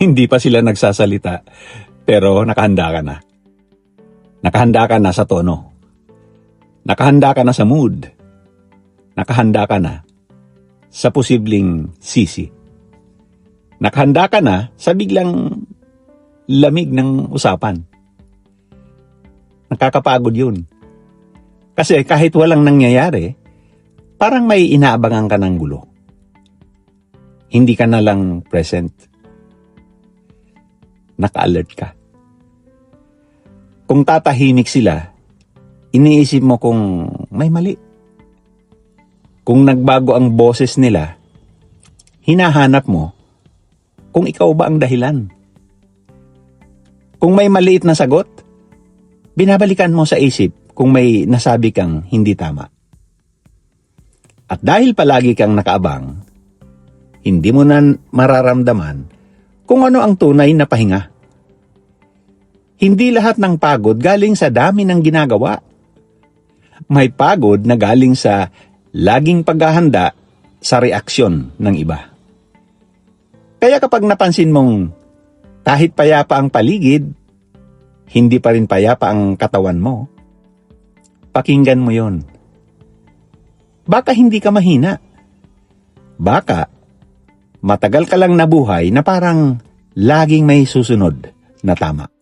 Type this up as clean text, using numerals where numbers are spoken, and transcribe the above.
Hindi pa sila nagsasalita, pero nakahanda ka na. Nakahanda ka na sa tono. Nakahanda ka na sa mood. Nakahanda ka na sa posibleng sisi. Nakahanda ka na sa biglang lamig ng usapan. Nakakapagod yun. Kasi kahit walang nangyayari, parang may inaabangan ka ng gulo. Hindi ka na lang present. Naka-alert ka. Kung tatahimik sila, iniisip mo kung may mali. Kung nagbago ang boses nila, hinahanap mo kung ikaw ba ang dahilan. Kung may maliit na sagot, binabalikan mo sa isip kung may nasabi kang hindi tama. At dahil palagi kang nakaabang, hindi mo na mararamdaman kung ano ang tunay na pahinga. Hindi lahat ng pagod galing sa dami ng ginagawa. May pagod na galing sa laging paghahanda sa reaksyon ng iba. Kaya kapag napansin mong kahit payapa ang paligid, hindi pa rin payapa ang katawan mo, pakinggan mo yon. Baka hindi ka mahina. Baka matagal ka lang nabuhay na parang laging may susunod na tama.